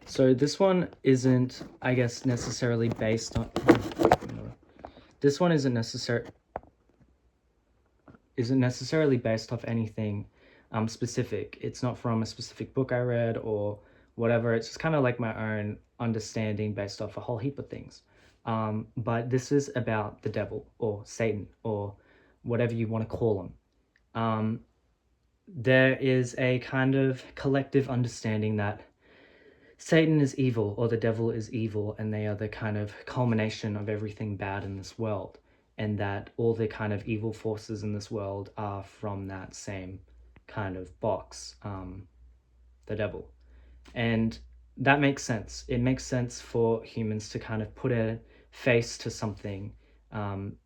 So this one isn't, I guess, necessarily based on. This one isn't necessarily based off anything specific. It's not from a specific book I read or whatever. It's just kind of like my own understanding based off a whole heap of things. But this is about the devil or Satan or whatever you want to call him. Um, there is a kind of collective understanding that Satan is evil or the devil is evil, and they are the kind of culmination of everything bad in this world, and that all the kind of evil forces in this world are from that same kind of box, the devil. And that makes sense. It makes sense for humans to kind of put a face to something.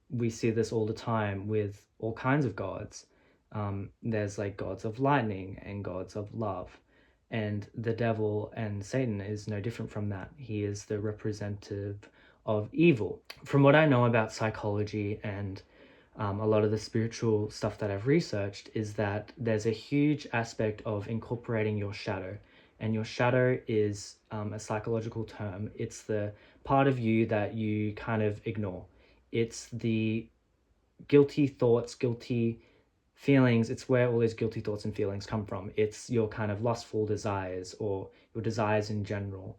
We see this all the time with all kinds of gods. There's like gods of lightning and gods of love. And the devil and Satan is no different from that. He is the representative of evil. From what I know about psychology and a lot of the spiritual stuff that I've researched, is that there's a huge aspect of incorporating your shadow. And your shadow is a psychological term. It's the part of you that you kind of ignore. It's the guilty thoughts, guilty feelings. It's where all those guilty thoughts and feelings come from. It's your kind of lustful desires or your desires in general.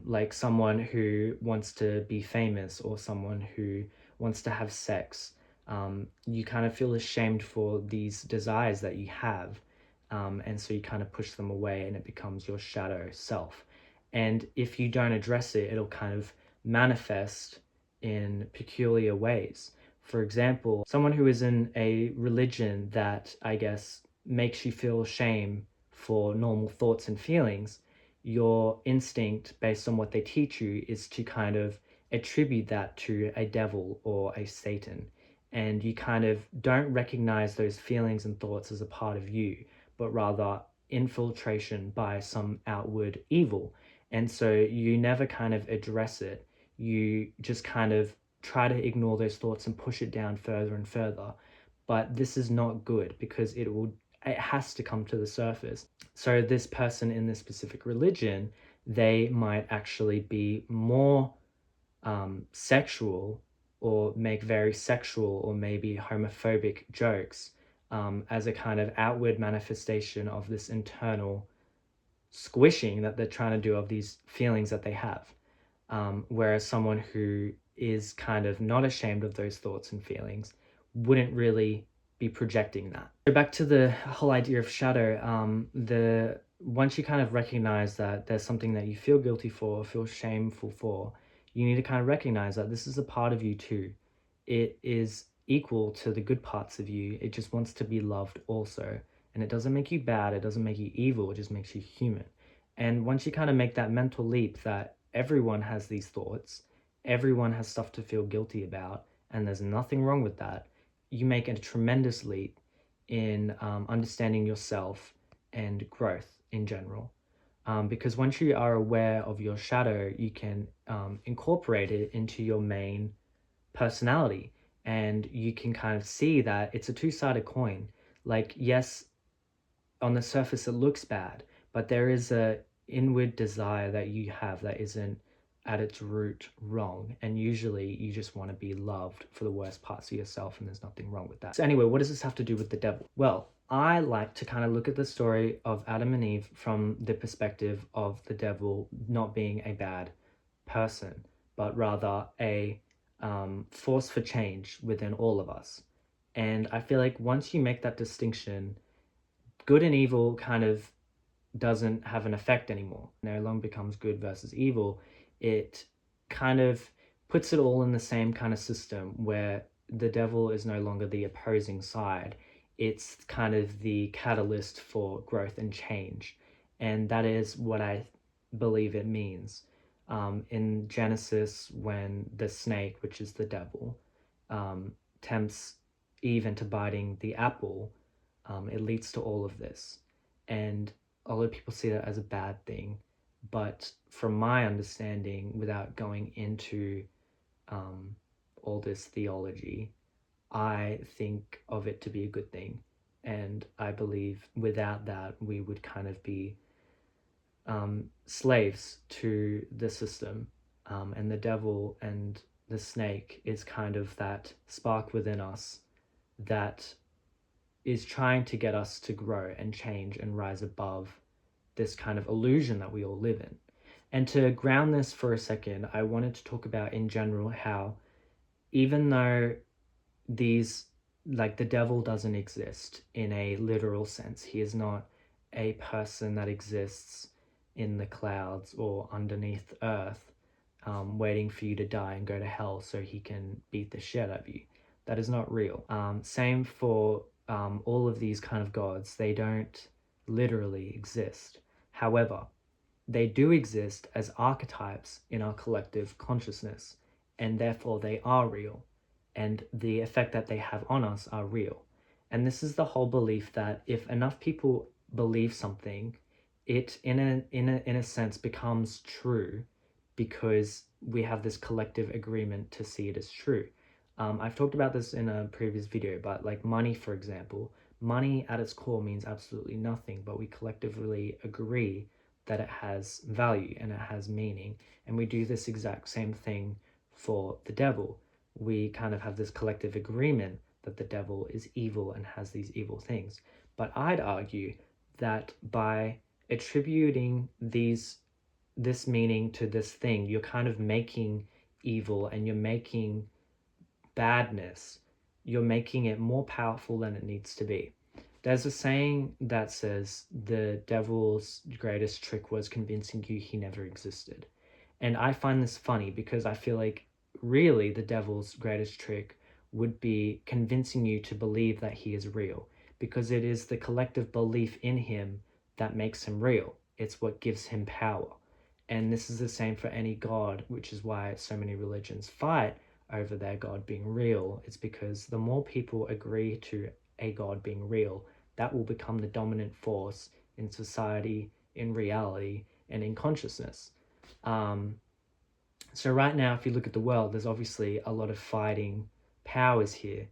Like someone who wants to be famous or someone who wants to have sex. You kind of feel ashamed for these desires that you have. And so you kind of push them away and it becomes your shadow self. And if you don't address it, it'll kind of manifest in peculiar ways. For example, someone who is in a religion that, I guess, makes you feel shame for normal thoughts and feelings, your instinct, based on what they teach you, is to kind of attribute that to a devil or a Satan. And you kind of don't recognize those feelings and thoughts as a part of you, but rather infiltration by some outward evil. And so you never kind of address it. You just kind of try to ignore those thoughts and push it down further and further. But this is not good because it has to come to the surface. So this person in this specific religion, they might actually be more sexual or make very sexual or maybe homophobic jokes as a kind of outward manifestation of this internal squishing that they're trying to do of these feelings that they have. Whereas someone who is kind of not ashamed of those thoughts and feelings wouldn't really be projecting that. So back to the whole idea of shadow, the once you kind of recognize that there's something that you feel guilty for, feel shameful for, you need to kind of recognize that this is a part of you too. It is equal to the good parts of you. It just wants to be loved also. And it doesn't make you bad, it doesn't make you evil, it just makes you human. And once you kind of make that mental leap that everyone has these thoughts, everyone has stuff to feel guilty about, and there's nothing wrong with that, you make a tremendous leap in understanding yourself and growth in general. Because once you are aware of your shadow, you can incorporate it into your main personality, and you can kind of see that it's a two-sided coin. Like, yes, on the surface it looks bad, but there is a inward desire that you have that isn't at its root wrong, and usually you just want to be loved for the worst parts of yourself, and there's nothing wrong with that. So anyway, what does this have to do with the devil? Well, I like to kind of look at the story of Adam and Eve from the perspective of the devil not being a bad person, but rather a force for change within all of us. And I feel like once you make that distinction, good and evil kind of doesn't have an effect anymore. No longer becomes good versus evil. It kind of puts it all in the same kind of system where the devil is no longer the opposing side. It's kind of the catalyst for growth and change. And that is what I believe it means. In Genesis, when the snake, which is the devil, tempts Eve into biting the apple, it leads to all of this. And a lot of people see that as a bad thing. But from my understanding, without going into all this theology, I think of it to be a good thing. And I believe without that, we would kind of be slaves to the system, and the devil and the snake is kind of that spark within us that is trying to get us to grow and change and rise above this kind of illusion that we all live in. And to ground this for a second, I wanted to talk about in general how even though these, like, the devil doesn't exist in a literal sense, he is not a person that exists in the clouds or underneath earth, waiting for you to die and go to hell so he can beat the shit out of you. That is not real. Same for all of these kind of gods. They don't literally exist. However, they do exist as archetypes in our collective consciousness, and therefore they are real, and the effect that they have on us are real. And this is the whole belief that if enough people believe something, it in a sense becomes true, because we have this collective agreement to see it as true. I've talked about this in a previous video, but like money, for example, money at its core means absolutely nothing, but we collectively agree that it has value and it has meaning. And we do this exact same thing for the devil. We kind of have this collective agreement that the devil is evil and has these evil things. But I'd argue that by attributing this meaning to this thing, you're kind of making evil and you're making badness, you're making it more powerful than it needs to be. There's a saying that says the devil's greatest trick was convincing you he never existed. And I find this funny because I feel like really the devil's greatest trick would be convincing you to believe that he is real, because it is the collective belief in him that makes him real. It's what gives him power. And this is the same for any god, which is why so many religions fight over their god being real. It's because the more people agree to a god being real, that will become the dominant force in society, in reality, and in consciousness. So right now, if you look at the world, there's obviously a lot of fighting powers here.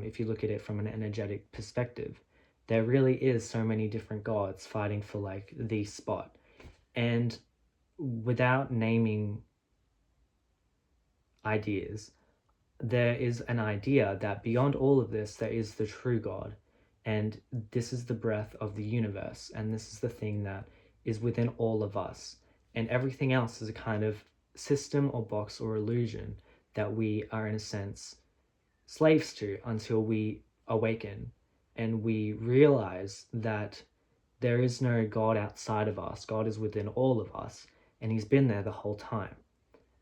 If you look at it from an energetic perspective, there really is so many different gods fighting for like the spot. And without naming ideas, there is an idea that beyond all of this, there is the true God. And this is the breath of the universe. And this is the thing that is within all of us. And everything else is a kind of system or box or illusion that we are, in a sense, slaves to until we awaken and we realize that there is no God outside of us. God is within all of us, and he's been there the whole time.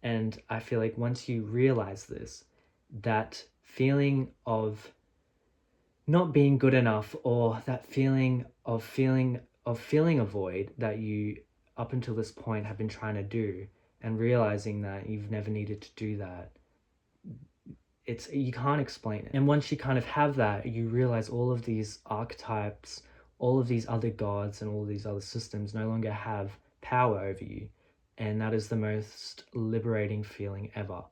And I feel like once you realize this, that feeling of not being good enough, or that feeling of feeling a void that you up until this point have been trying to do, and realizing that you've never needed to do that, you can't explain it. And once you kind of have that, you realize all of these archetypes, all of these other gods and all of these other systems no longer have power over you. And that is the most liberating feeling ever.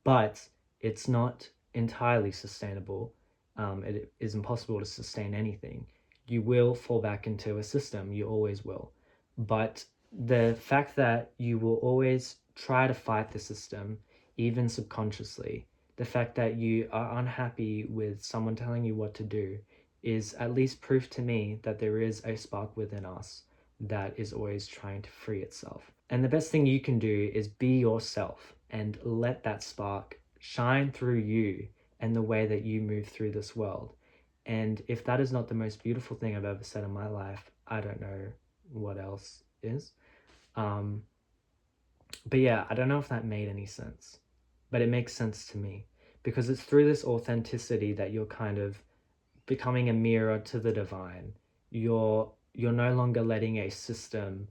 But it's not entirely sustainable. It is impossible to sustain anything. You will fall back into a system, you always will. But the fact that you will always try to fight the system, even subconsciously, the fact that you are unhappy with someone telling you what to do, is at least proof to me that there is a spark within us that is always trying to free itself. And the best thing you can do is be yourself and let that spark shine through you and the way that you move through this world. And if that is not the most beautiful thing I've ever said in my life, I don't know what else is. But yeah, I don't know if that made any sense, but it makes sense to me, because it's through this authenticity that you're kind of becoming a mirror to the divine. You're no longer letting a system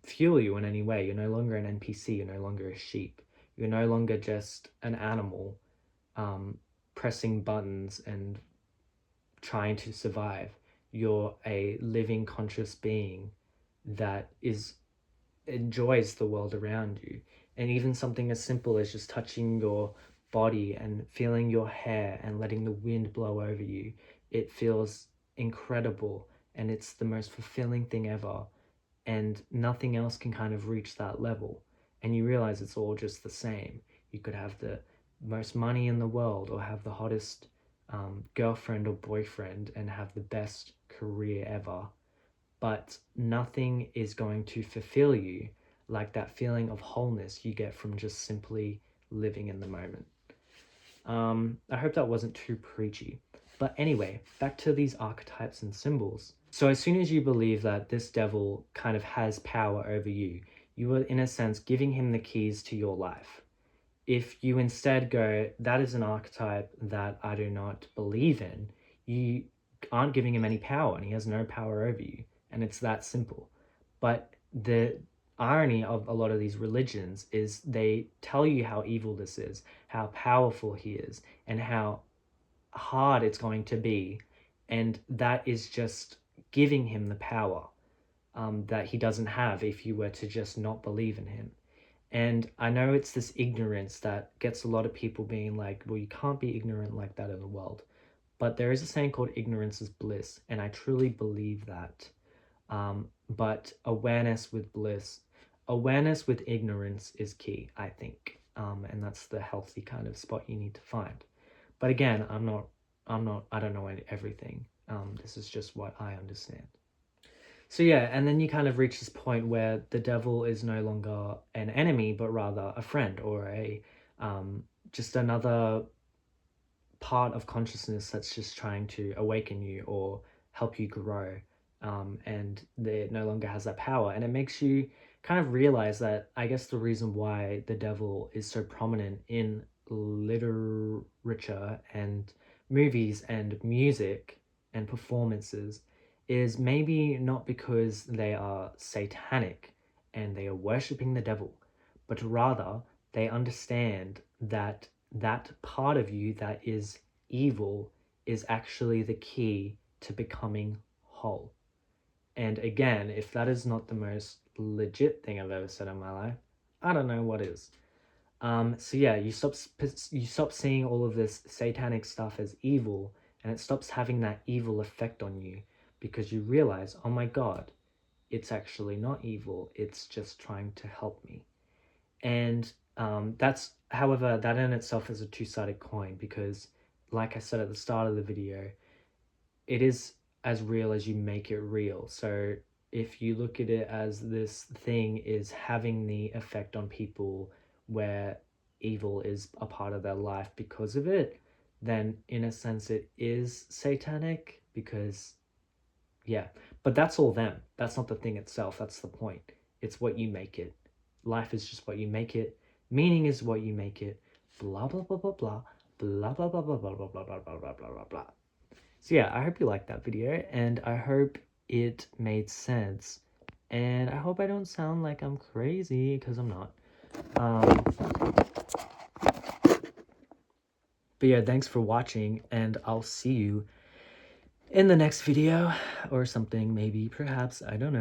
fuel you in any way. You're no longer an NPC. You're no longer a sheep. You're no longer just an animal pressing buttons and trying to survive. You're a living, conscious being that enjoys the world around you. And even something as simple as just touching your body and feeling your hair and letting the wind blow over you, it feels incredible, and it's the most fulfilling thing ever. and nothing else can kind of reach that level. And you realize it's all just the same. You could have the most money in the world or have the hottest girlfriend or boyfriend and have the best career ever, but nothing is going to fulfill you like that feeling of wholeness you get from just simply living in the moment. I hope that wasn't too preachy. But anyway, back to these archetypes and symbols. So as soon as you believe that this devil kind of has power over you, you are in a sense giving him the keys to your life. If you instead go, that is an archetype that I do not believe in, you aren't giving him any power and he has no power over you. And it's that simple. But the irony of a lot of these religions is they tell you how evil this is, how powerful he is, and how hard it's going to be. And that is just giving him the power that he doesn't have if you were to just not believe in him. And I know it's this ignorance that gets a lot of people being like, well, you can't be ignorant like that in the world. But there is a saying called ignorance is bliss, and I truly believe that. But awareness with ignorance is key, I think. And that's the healthy kind of spot you need to find. But again, I don't know everything. This is just what I understand. So yeah, and then you kind of reach this point where the devil is no longer an enemy, but rather a friend or just another part of consciousness that's just trying to awaken you or help you grow. And it no longer has that power. And it makes you kind of realize that I guess the reason why the devil is so prominent in literature and movies and music and performances is maybe not because they are satanic and they are worshipping the devil, but rather they understand that that part of you that is evil is actually the key to becoming whole. And again, if that is not the most legit thing I've ever said in my life, I don't know what is. So yeah, you stop seeing all of this satanic stuff as evil, and it stops having that evil effect on you because you realize, oh my God, it's actually not evil. It's just trying to help me. And however, that in itself is a two-sided coin because, like I said at the start of the video, it is as real as you make it real. So if you look at it as this thing is having the effect on people where evil is a part of their life because of it, then in a sense it is satanic because, yeah, but that's all them. That's not the thing itself. That's the point. It's what you make it. Life is just what you make it. Meaning is what you make it. Blah, blah, blah, blah, blah. Blah, blah, blah, blah, blah, blah, blah, blah, blah, blah, blah, blah, blah. So yeah, I hope you liked that video, and I hope it made sense. And I hope I don't sound like I'm crazy, because I'm not. But yeah, thanks for watching, and I'll see you in the next video, or something, maybe, perhaps, I don't know.